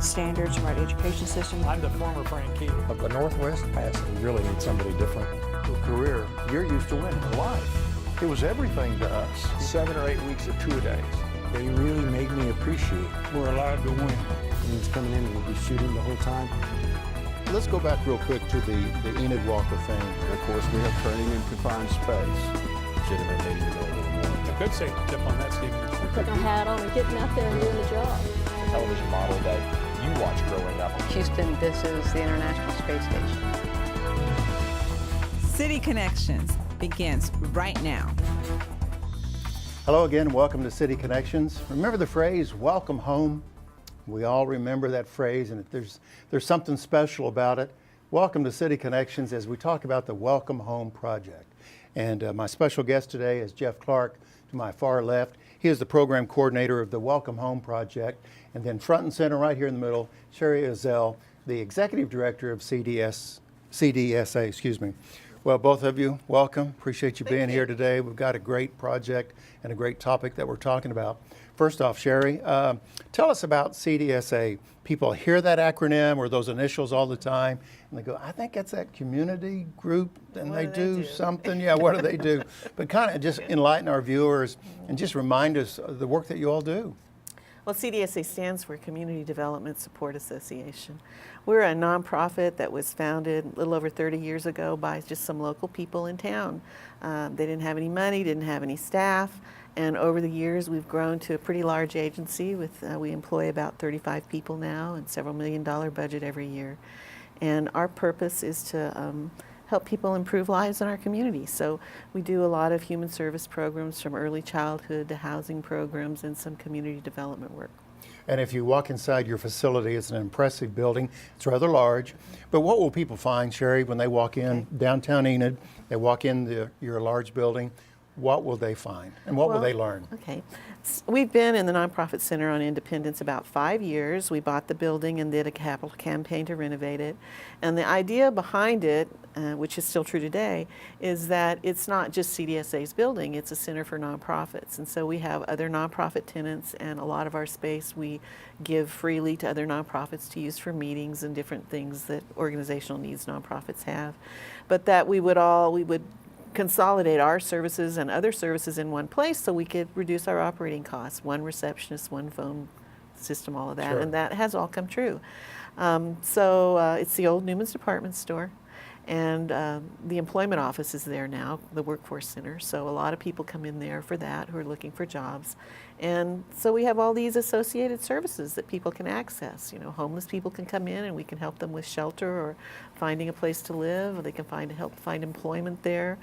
standards, right education system. I'm the former Frankie. Of the Northwest Pass, we really need somebody different. Your career, you're used to winning a life. It was everything to us. 7 or 8 weeks of two-a-days. They really made me appreciate We're allowed to win. he's coming in and we'll be shooting the whole time. Let's go back real quick to the Enid Walk of Fame. And of course, we have training in confined space. Legitimate needing to know a little more. A good safety tip on that, Steve. Putting a hat on and getting out there and doing the job. The television model that you watched growing up. Houston, this is the International Space Station. City Connections begins right now. Hello again, welcome to City Connections. Remember the phrase, welcome home? We all remember that phrase, and if there's something special about it. Welcome to City Connections as we talk about the Welcome Home Project. And my special guest today is Geoff Clark to my far left. He is the program coordinator of the Welcome Home Project. And then front and center right here in the middle, Cheri Ezzell, the executive director of Cdsa. Well, both of you, welcome. Appreciate you being here today. We've got a great project and a great topic that we're talking about. First off, Cheri, tell us about Cdsa. People hear that acronym or those initials all the time, and they go, I think it's that community group, and What they do do they do? something. Yeah, what do they do? But kind of just enlighten our viewers and just remind us of the work that you all do. Well, CDSA stands for Community Development Support Association. We're a nonprofit that was founded a little over 30 years ago by just some local people in town. They didn't have any money, didn't have any staff, and over the years we've grown to a pretty large agency with, we employ about 35 people now and several $1 million budget every year. And our purpose is to help people improve lives in our community. So we do a lot of human service programs from early childhood to housing programs and some community development work. And if you walk inside your facility, it's an impressive building. It's rather large. But what will people find, Cheri, when they walk in downtown Enid, they walk in your large building, what will they find and what will they learn? Okay. We've been in the Nonprofit Center on Independence about 5 years. We bought the building and did a capital campaign to renovate it. And the idea behind it, which is still true today, is that it's not just CDSA's building, it's a center for nonprofits. And so we have other nonprofit tenants, and a lot of our space we give freely to other nonprofits to use for meetings and different things that organizational needs nonprofits have. But that we would consolidate our services and other services in one place so we could reduce our operating costs. One receptionist, one phone system, all of that, and that has all come true. It's the old Newman's Department Store, and the employment office is there now, the workforce center, so a lot of people come in there for that who are looking for jobs. And so we have all these associated services that people can access. You know, homeless people can come in and we can help them with shelter or finding a place to live, or they can help find employment there.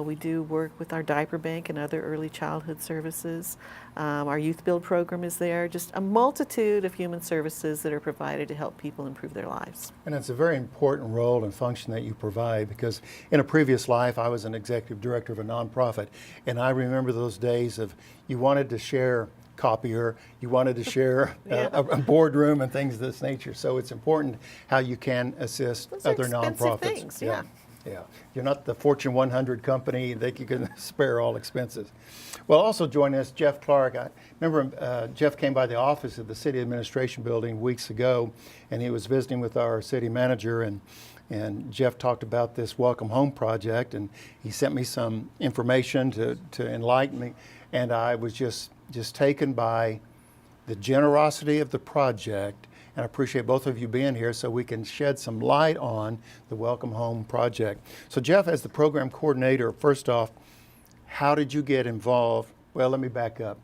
We do work with our diaper bank and other early childhood services. Our youth build program is there. Just a multitude of human services that are provided to help people improve their lives. And it's a very important role and function that you provide, because in a previous life I was an executive director of a nonprofit, and I remember those days of you wanted to share copier, you wanted to share a boardroom and things of this nature. So it's important how you can assist other nonprofits. Things, yeah. Yeah, you're not the Fortune 100 company that you can spare all expenses. Well, also joining us, Geoff Clark. I remember Geoff came by the office of the City Administration Building weeks ago, and he was visiting with our city manager, and Geoff talked about this Welcome Home project, and he sent me some information to enlighten me, and I was just taken by the generosity of the project. And I appreciate both of you being here so we can shed some light on the Welcome Home project. So Geoff, as the program coordinator, first off, how did you get involved? Well, let me back up.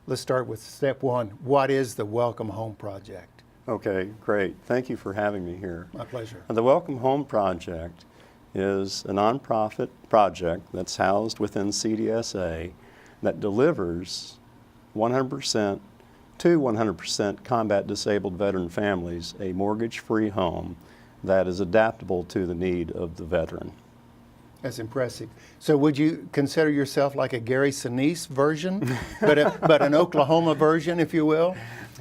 Let's start with step one. What is the Welcome Home project? Okay, great. Thank you for having me here. My pleasure. The Welcome Home Project is a nonprofit project that's housed within CDSA that delivers 100% to 100% combat disabled veteran families a mortgage-free home that is adaptable to the need of the veteran. That's impressive. So would you consider yourself like a Gary Sinise version, but an Oklahoma version, if you will?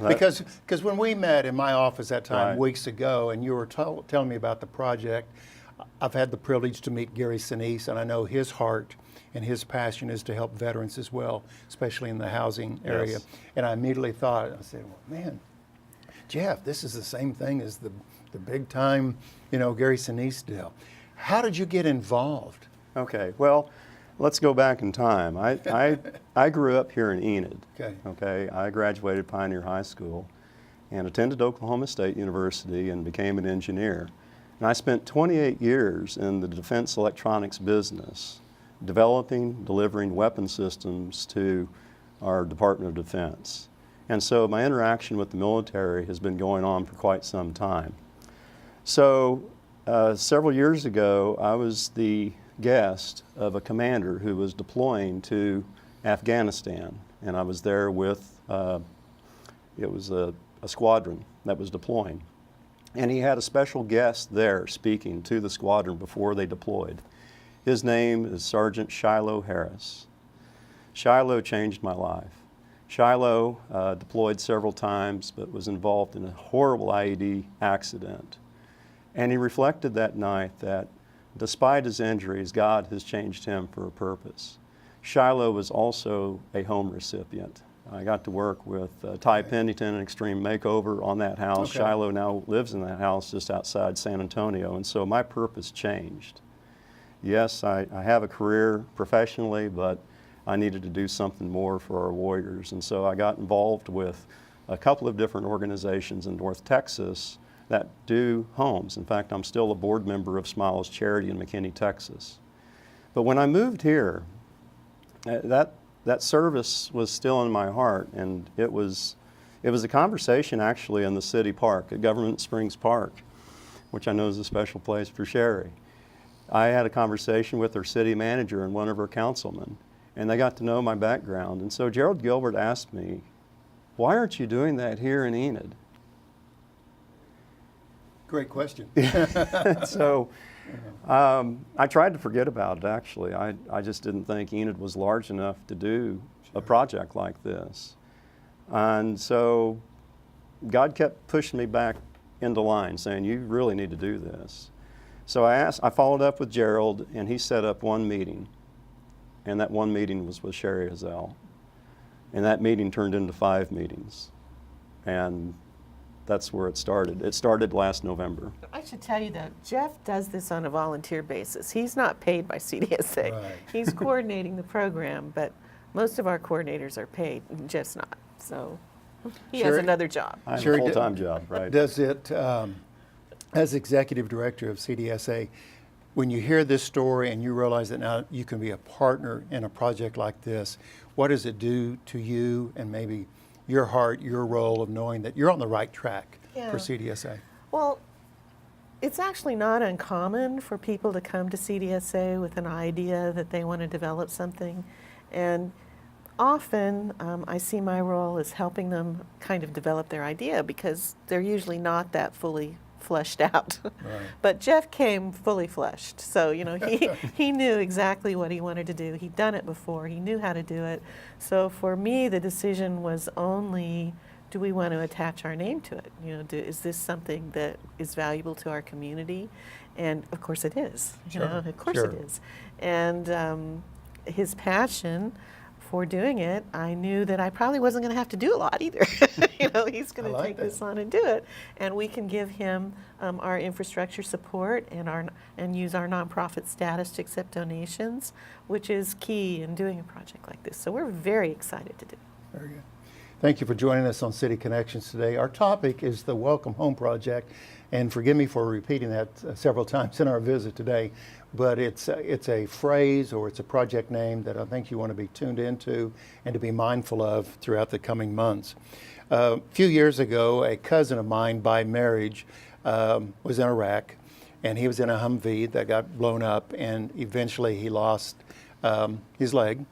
Because when we met in my office that time weeks ago, and you were telling me about the project, I've had the privilege to meet Gary Sinise, and I know his heart and his passion is to help veterans as well, especially in the housing area. And I immediately thought, I said, well, man, Geoff, this is the same thing as the big time, Gary Sinise deal. How did you get involved? Okay, well, let's go back in time. I grew up here in Enid. Okay, I graduated Pioneer High School and attended Oklahoma State University and became an engineer. And I spent 28 years in the defense electronics business, developing, delivering weapon systems to our Department of Defense. And so my interaction with the military has been going on for quite some time. So several years ago, I was the guest of a commander who was deploying to Afghanistan. And I was there with, it was a squadron that was deploying. And he had a special guest there speaking to the squadron before they deployed. His name is Sergeant Shiloh Harris. Shiloh changed my life. Shiloh deployed several times, but was involved in a horrible IED accident. And he reflected that night that despite his injuries, God has changed him for a purpose. Shiloh was also a home recipient. I got to work with Ty Pennington and Extreme Makeover on that house. Okay. Shiloh now lives in that house just outside San Antonio, and so my purpose changed. Yes, I have a career professionally, but I needed to do something more for our warriors, and so I got involved with a couple of different organizations in North Texas that do homes. In fact, I'm still a board member of Smiles Charity in McKinney, Texas. But when I moved here, that service was still in my heart, and it was a conversation actually in the city park at Government Springs Park, which I know is a special place for Cheri. I had a conversation with her city manager and one of her councilmen, and they got to know my background. And so Gerald Gilbert asked me, "Why aren't you doing that here in Enid?" Great question. So I tried to forget about it, actually. I just didn't think Enid was large enough to do a project like this. And so God kept pushing me back into line, saying, "You really need to do this." So I followed up with Gerald, and he set up one meeting. And that one meeting was with Cheri Ezzell. And that meeting turned into 5 meetings. And that's where it started. It started last November. I should tell you that Geoff does this on a volunteer basis. He's not paid by Cdsa. Right. He's coordinating the program, but most of our coordinators are paid, and Geoff's not. So he has Cheri- another job. I have Cheri, a full-time job, right? Does it, as executive director of Cdsa, when you hear this story and you realize that now you can be a partner in a project like this, what does it do to you and maybe your heart, your role of knowing that you're on the right track Yeah. for Cdsa? Well, it's actually not uncommon for people to come to Cdsa with an idea that they want to develop something. And often I see my role as helping them kind of develop their idea because they're usually not that fully fleshed out. Right. But Geoff came fully fleshed. So, he knew exactly what he wanted to do. He'd done it before. He knew how to do it. So for me, the decision was only, do we want to attach our name to it? Is this something that is valuable to our community? And of course it is. Of course Sure. it is. And his passion for doing it, I knew that I probably wasn't going to have to do a lot either. He's going to take this on and do it, and we can give him our infrastructure support and use our nonprofit status to accept donations, which is key in doing a project like this. So we're very excited to do it. Very good. Thank you for joining us on City Connections today. Our topic is the Welcome Home Project, and forgive me for repeating that several times in our visit today, but it's a phrase or it's a project name that I think you want to be tuned into and to be mindful of throughout the coming months. A few years ago, a cousin of mine by marriage was in Iraq, and he was in a Humvee that got blown up, and eventually he lost his leg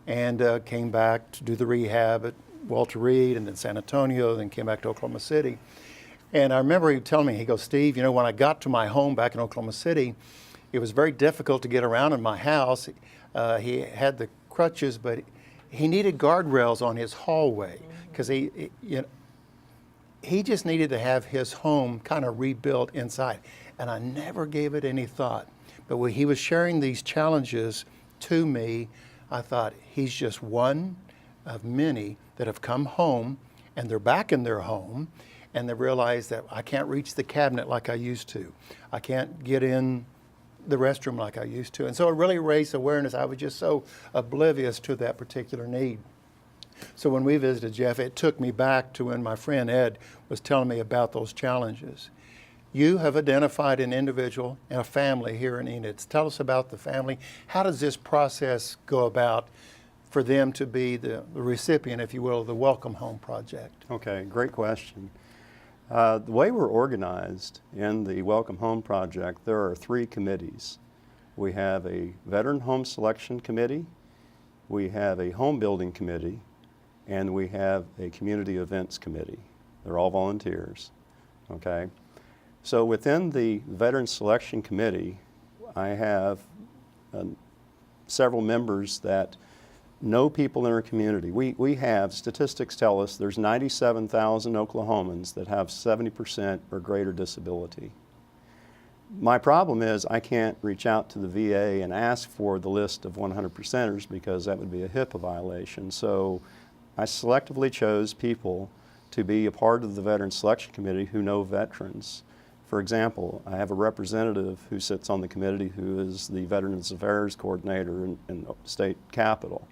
and came back to do the rehab at Walter Reed and then San Antonio, then came back to Oklahoma City. And I remember he telling me, he goes, "Steve, when I got to my home back in Oklahoma City, it was very difficult to get around in my house. He had the crutches, but he needed guardrails on his hallway because he just needed to have his home kind of rebuilt inside." And I never gave it any thought. But when he was sharing these challenges to me, I thought, he's just one of many that have come home and they're back in their home and they realize that I can't reach the cabinet like I used to. I can't get in the restroom like I used to. And so it really raised awareness. I was just so oblivious to that particular need. So when we visited Geoff, it took me back to when my friend Ed was telling me about those challenges. You have identified an individual and a family here in Enid. Tell us about the family. How does this process go about for them to be the recipient, if you will, of the Welcome Home Project? Okay, great question. The way we're organized in the Welcome Home Project, there are 3 committees. We have a Veteran Home Selection Committee, we have a Home Building Committee, and we have a Community Events Committee. They're all volunteers, okay? So within the Veteran Selection Committee, I have several members that know people in our community. We have, statistics tell us, there's 97,000 Oklahomans that have 70% or greater disability. My problem is I can't reach out to the VA and ask for the list of 100%ers because that would be a HIPAA violation. So I selectively chose people to be a part of the Veteran Selection Committee who know veterans. For example, I have a representative who sits on the committee who is the Veterans Affairs Coordinator in the state capitol.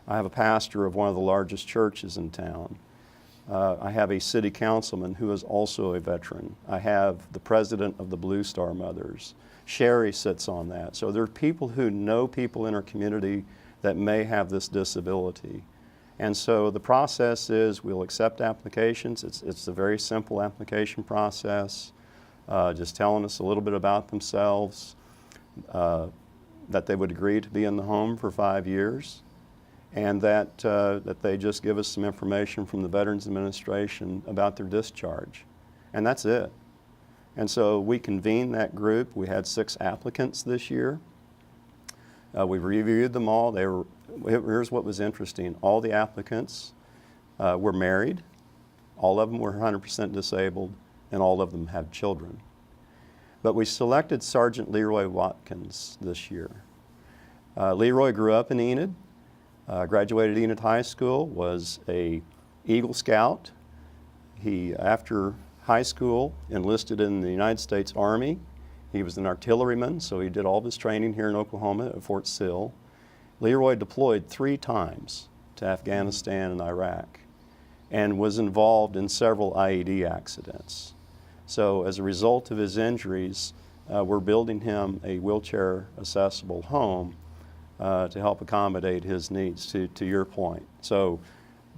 I have a pastor of one of the largest churches in town. I have a city councilman who is also a veteran. I have the president of the Blue Star Mothers. Cheri sits on that. So there are people who know people in our community that may have this disability. And so the process is we'll accept applications. It's a very simple application process, just telling us a little bit about themselves, that they would agree to be in the home for 5 years, and that they just give us some information from the Veterans Administration about their discharge. And that's it. And so we convened that group. We had 6 applicants this year. We reviewed them all. Here's what was interesting. All the applicants were married. All of them were 100% disabled, and all of them have children. But we selected Sergeant Leroy Watkins this year. Leroy grew up in Enid. Graduated Enid High School, was a Eagle Scout. He, after high school, enlisted in the United States Army. He was an artilleryman, so he did all of his training here in Oklahoma at Fort Sill. Leroy deployed 3 times to Afghanistan and Iraq and was involved in several IED accidents. So as a result of his injuries, we're building him a wheelchair accessible home to help accommodate his needs, to your point. So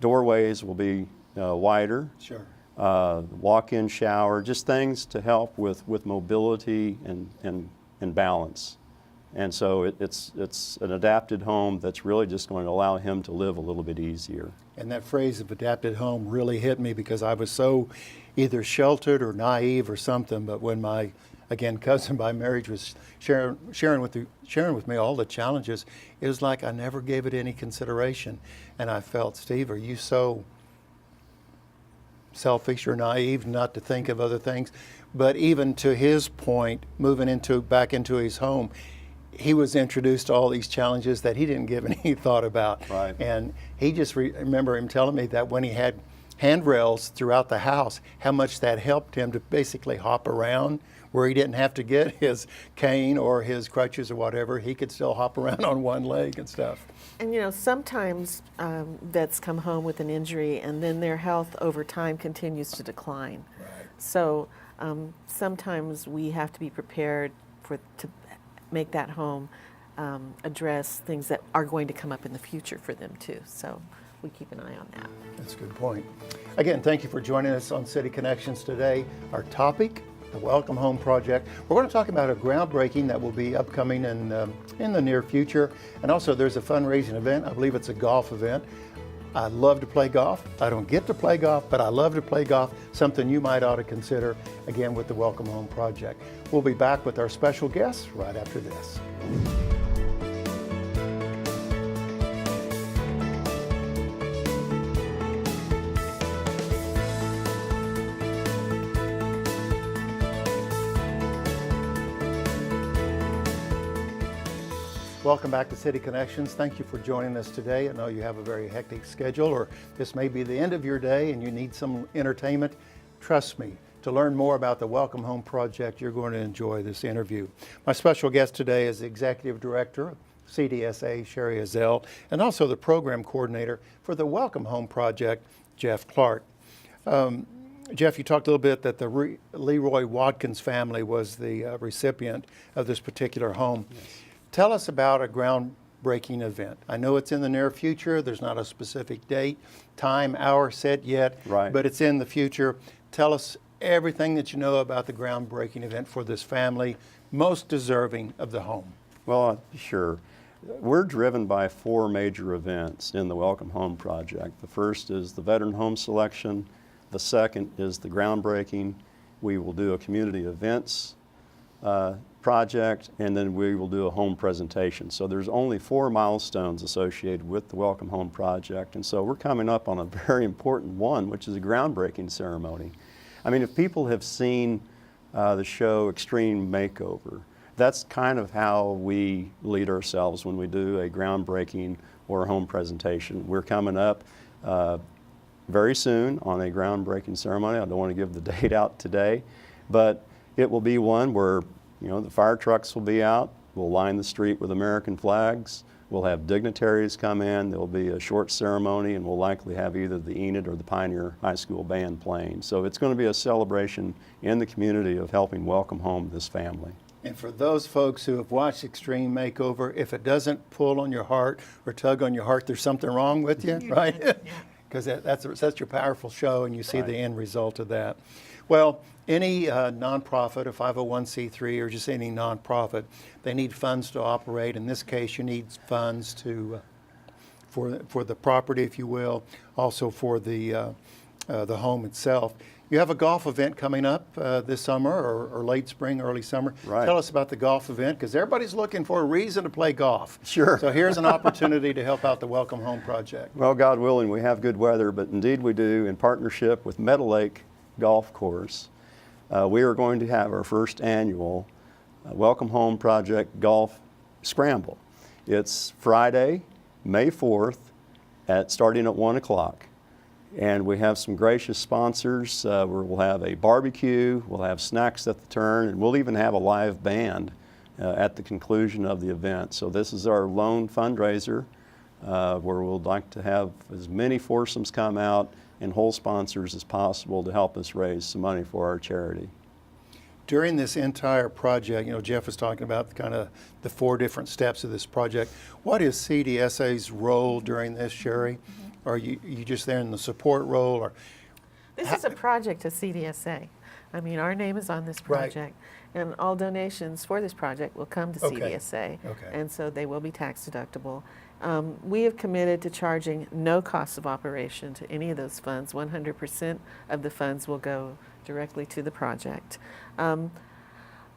doorways will be wider. Sure. Walk-in shower, just things to help with mobility and balance. And so it's an adapted home that's really just going to allow him to live a little bit easier. And that phrase of adapted home really hit me because I was so either sheltered or naive or something, but when my, again, cousin by marriage was sharing with me all the challenges, it was like I never gave it any consideration. And I felt, Steve, are you so selfish or naive not to think of other things? But even to his point, moving back into his home, he was introduced to all these challenges that he didn't give any thought about. Right. And he just remember him telling me that when he had handrails throughout the house, how much that helped him to basically hop around, where he didn't have to get his cane or his crutches or whatever. He could still hop around on one leg and stuff. And you know, sometimes vets come home with an injury and then their health over time continues to decline. Right. So sometimes we have to be prepared to make that home address things that are going to come up in the future for them too. So we keep an eye on that. That's a good point. Again, thank you for joining us on City Connections today. Our topic, the Welcome Home Project. We're going to talk about a groundbreaking that will be upcoming in the near future. And also there's a fundraising event. I believe it's a golf event. I love to play golf. I don't get to play golf, but I love to play golf, something you might ought to consider, again, with the Welcome Home Project. We'll be back with our special guests right after this. Welcome back to City Connections. Thank you for joining us today. I know you have a very hectic schedule, or this may be the end of your day and you need some entertainment. Trust me, to learn more about the Welcome Home Project, you're going to enjoy this interview. My special guest today is the Executive Director of Cdsa, Cheri Ezzell, and also the Program Coordinator for the Welcome Home Project, Geoff Clark. Geoff, you talked a little bit that the Leroy Watkins family was the recipient of this particular home. Yes. Tell us about a groundbreaking event. I know it's in the near future. There's not a specific date, time, hour set yet, right, but it's in the future. Tell us everything that you know about the groundbreaking event for this family, most deserving of the home. Well, sure. We're driven by 4 major events in the Welcome Home Project. The first is the veteran home selection. The second is the groundbreaking. We will do a community events project, and then we will do a home presentation. So there's only 4 milestones associated with the Welcome Home Project, and so we're coming up on a very important one, which is a groundbreaking ceremony. I mean, if people have seen the show Extreme Makeover, that's kind of how we lead ourselves when we do a groundbreaking or a home presentation. We're coming up very soon on a groundbreaking ceremony. I don't want to give the date out today, but it will be one where, you know, the fire trucks will be out. We'll line the street with American flags. We'll have dignitaries come in. There'll be a short ceremony, and we'll likely have either the Enid or the Pioneer High School band playing. So it's going to be a celebration in the community of helping welcome home this family. And for those folks who have watched Extreme Makeover, if it doesn't pull on your heart or tug on your heart, there's something wrong with you, right? Because that's your powerful show, and you see the end result of that. Well, any nonprofit, a 501c3, or just any nonprofit, they need funds to operate. In this case, you need funds to for the property, if you will, also for the home itself. You have a golf event coming up this summer, or late spring, early summer. Right. Tell us about the golf event, because everybody's looking for a reason to play golf. Sure. So here's an opportunity to help out the Welcome Home Project. Well, God willing, we have good weather, but indeed we do, in partnership with Meadow Lake Golf Course. We are going to have our first annual Welcome Home Project Golf Scramble. It's Friday, May 4th, starting at 1 o'clock. And we have some gracious sponsors where we'll have a barbecue, we'll have snacks at the turn, and we'll even have a live band at the conclusion of the event. So this is our lone fundraiser where we'd like to have as many foursomes come out and whole sponsors as possible to help us raise some money for our charity. During this entire project, you know, Geoff was talking about kind of the 4 different steps of this project. What is Cdsa's role during this, Cheri? Are you just there in the support role? Or This is a project of Cdsa. I mean, our name is on this project, and all donations for this project will come to Cdsa, and so they will be tax deductible. We have committed to charging no cost of operation to any of those funds. 100% of the funds will go directly to the project.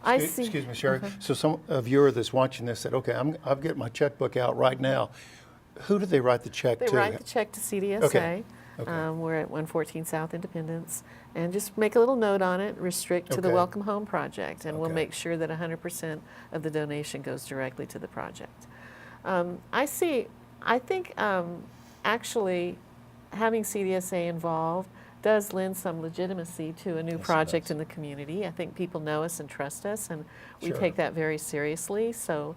Excuse me, Cheri. So a viewer that's watching this said, okay, I'll get my checkbook out right now. Who do they write the check to? They write the check to Cdsa. Okay. We're at 114 South Independence. And just make a little note on it, restrict to the Welcome Home Project, and we'll make sure that 100% of the donation goes directly to the project. I think actually having Cdsa involved does lend some legitimacy to a new project in the community. I think people know us and trust us, and we take that very seriously. So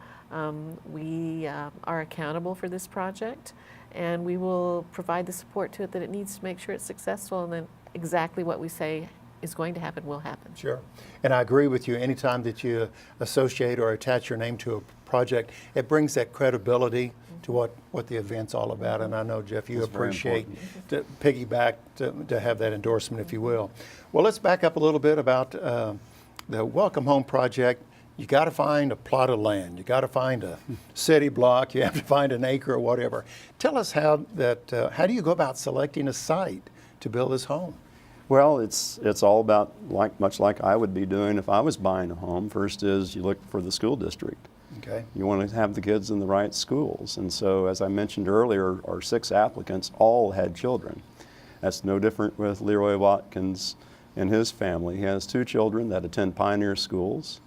we are accountable for this project, and we will provide the support to it that it needs to make sure it's successful, and then exactly what we say is going to happen will happen. Sure. And I agree with you. Anytime that you associate or attach your name to a project, it brings that credibility to what the event's all about. And I know, Geoff, you appreciate to piggyback to have that endorsement, if you will. Well, let's back up a little bit about the Welcome Home Project. You got to find a plot of land. You got to find a city block. You have to find an acre or whatever. Tell us how do you go about selecting a site to build this home? Well, it's all about much like I would be doing if I was buying a home. First is you look for the school district. Okay. You want to have the kids in the right schools. And so, as I mentioned earlier, our 6 applicants all had children. That's no different with Leroy Watkins and his family. He has 2 children that attend Pioneer schools.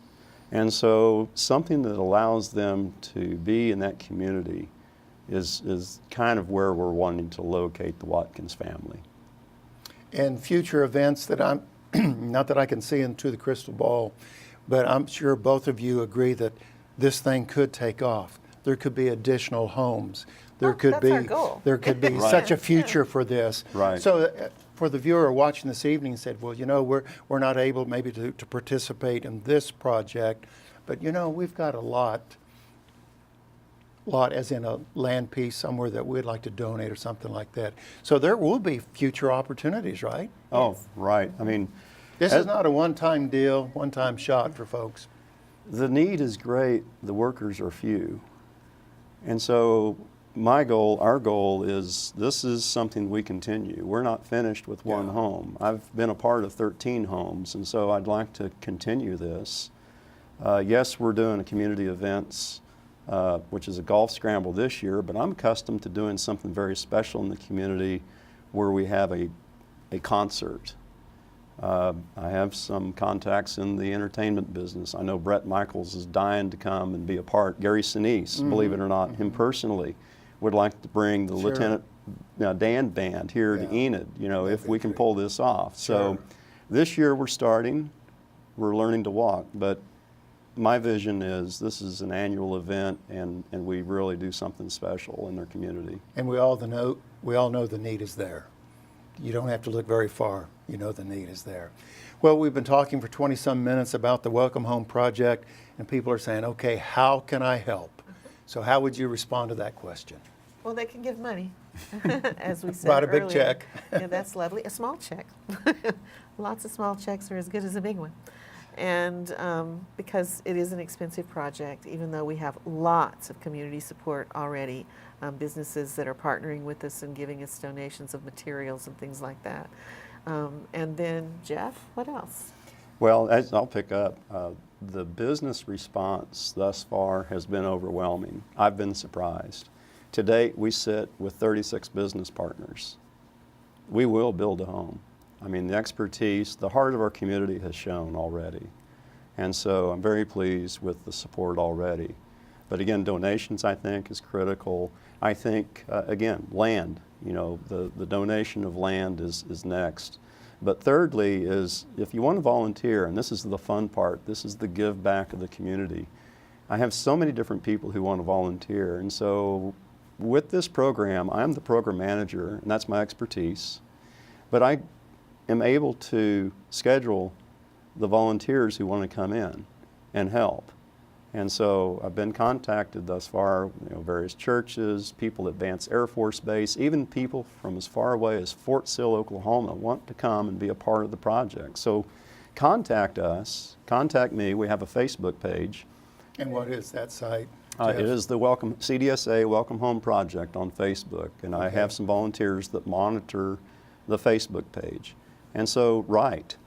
And so something that allows them to be in that community is kind of where we're wanting to locate the Watkins family. And future events that I'm, not that I can see into the crystal ball, but I'm sure both of you agree that this thing could take off. There could be additional homes. There could that's be our goal. there could be such a future for this. Right. So for the viewer watching this evening, said, well, you know, we're not able maybe to participate in this project, but you know, we've got a lot as in a land piece somewhere that we'd like to donate or something like that. So there will be future opportunities, right? Oh, right. I mean, This is not a one-time deal, one-time shot for folks. the need is great, the workers are few. And so my goal, our goal is this is something we continue. We're not finished with one home. I've been a part of 13 homes, and so I'd like to continue this. Yes, we're doing a community events, which is a golf scramble this year, but I'm accustomed to doing something very special in the community where we have a concert. I have some contacts in the entertainment business. I know Brett Michaels is dying to come and be a part. Gary Sinise, believe it or not, him personally, would like to bring the Lieutenant Dan Band here to Enid, you know, if we can pull this off. So this year we're starting, we're learning to walk, but my vision is this is an annual event and we really do something special in their community. And we all know the need is there. You don't have to look very far. You know the need is there. Well, we've been talking for 20-some minutes about the Welcome Home Project, and people are saying, okay, how can I help? So how would you respond to that question? Well, they can give money, as we said Write a big earlier. check. Yeah, that's lovely. A small check. Lots of small checks are as good as a big one. And because it is an expensive project, even though we have lots of community support already, businesses that are partnering with us and giving us donations of materials and things like that. And then, Geoff, what else? Well, I'll pick up. The business response thus far has been overwhelming. I've been surprised. To date, we sit with 36 business partners. We will build a home. I mean, the expertise, the heart of our community has shown already. And so I'm very pleased with the support already. But again, donations, I think, is critical. I think, again, land, you know, the donation of land is next. But thirdly is if you want to volunteer, and this is the fun part, this is the give back of the community. I have so many different people who want to volunteer. And so with this program, I'm the program manager, and that's my expertise. But I am able to schedule the volunteers who want to come in and help. And so I've been contacted thus far, you know, various churches, people at Vance Air Force Base, even people from as far away as Fort Sill, Oklahoma want to come and be a part of the project. So contact us, contact me. We have a Facebook page. And what is that site? It is the Cdsa Welcome Home Project on Facebook, and I have some volunteers that monitor the Facebook page. And so write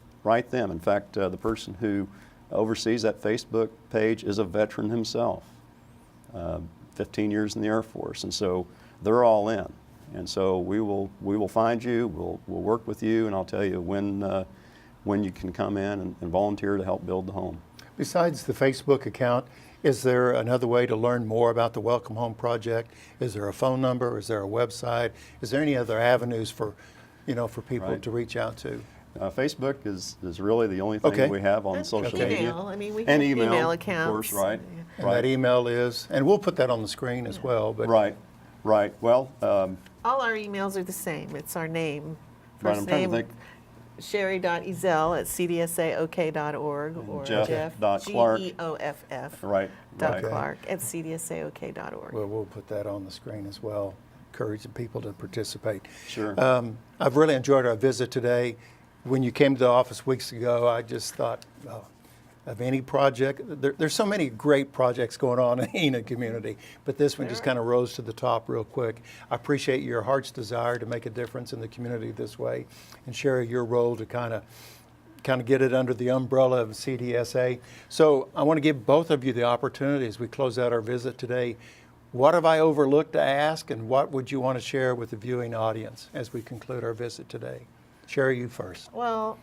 them. In fact, the person who oversees that Facebook page is a veteran himself, 15 years in the Air Force, and so they're all in. And so we will find you, we'll work with you, and I'll tell you when you can come in and volunteer to help build the home. Besides the Facebook account, is there another way to learn more about the Welcome Home Project? Is there a phone number? Is there a website? Is there any other avenues for people to reach out to? Facebook is really the only thing we have on social media. I mean, we have email accounts. Of course, right. And that email is, and we'll put that on the screen as well. But right. Well, all our emails are the same. It's our name, right, first name, Cheri.Ezzell at cdsaok.org or Geoff.Clark, Geoff right. Clark at cdsaok.org. Well, we'll put that on the screen as well. Encourage people to participate. Sure. I've really enjoyed our visit today. When you came to the office weeks ago, I just thought of any project. There's so many great projects going on in the Enid community, but this one just kind of rose to the top real quick. I appreciate your heart's desire to make a difference in the community this way, and Cheri, your role to kind of get it under the umbrella of CDSA. So I want to give both of you the opportunity as we close out our visit today. What have I overlooked to ask, and what would you want to share with the viewing audience as we conclude our visit today? Cheri, you first. Well,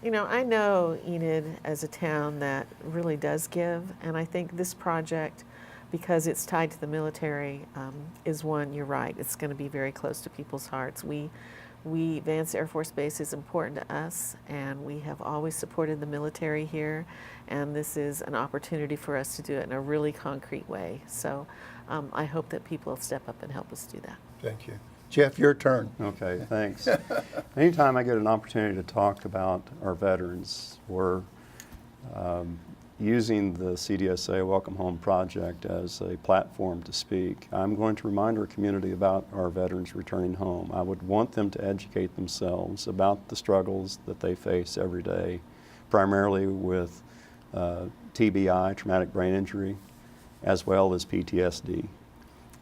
you know, I know Enid as a town that really does give, and I think this project, because it's tied to the military, is one, you're right, it's going to be very close to people's hearts. We Vance Air Force Base is important to us, and we have always supported the military here, and this is an opportunity for us to do it in a really concrete way. So I hope that people will step up and help us do that. Thank you. Geoff, your turn. Okay, thanks. Anytime I get an opportunity to talk about our veterans, we're using the Cdsa Welcome Home Project as a platform to speak. I'm going to remind our community about our veterans returning home. I would want them to educate themselves about the struggles that they face every day, primarily with TBI, traumatic brain injury, as well as PTSD.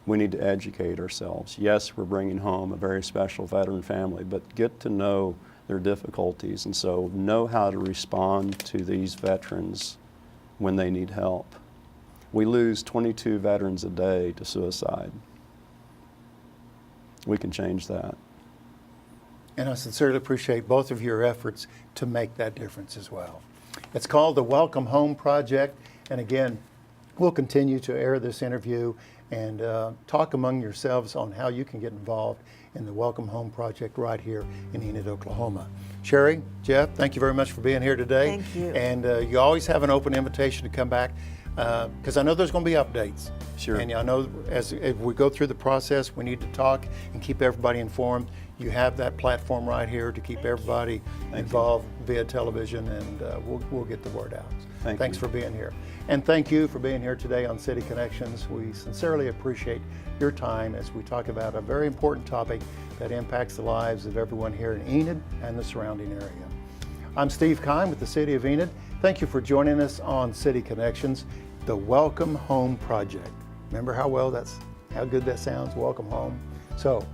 We need to educate ourselves. Yes, we're bringing home a very special veteran family, but get to know their difficulties, and so know how to respond to these veterans when they need help. We lose 22 veterans a day to suicide. We can change that. And I sincerely appreciate both of your efforts to make that difference as well. It's called the Welcome Home Project, and again, we'll continue to air this interview and talk among yourselves on how you can get involved in the Welcome Home Project right here in Enid, Oklahoma. Cheri, Geoff, thank you very much for being here today. Thank you. And you always have an open invitation to come back because I know there's going to be updates. Sure. And I know as we go through the process, we need to talk and keep everybody informed. You have that platform right here to keep everybody involved via television, and we'll get the word out. Thanks for being here. And thank you for being here today on City Connections. We sincerely appreciate your time as we talk about a very important topic that impacts the lives of everyone here in Enid and the surrounding area. I'm Steve Kime with the City of Enid. Thank you for joining us on City Connections, the Welcome Home Project. Remember how good that sounds, welcome home? So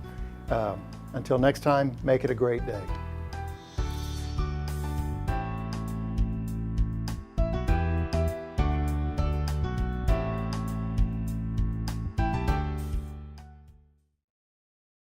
until next time, make it a great day.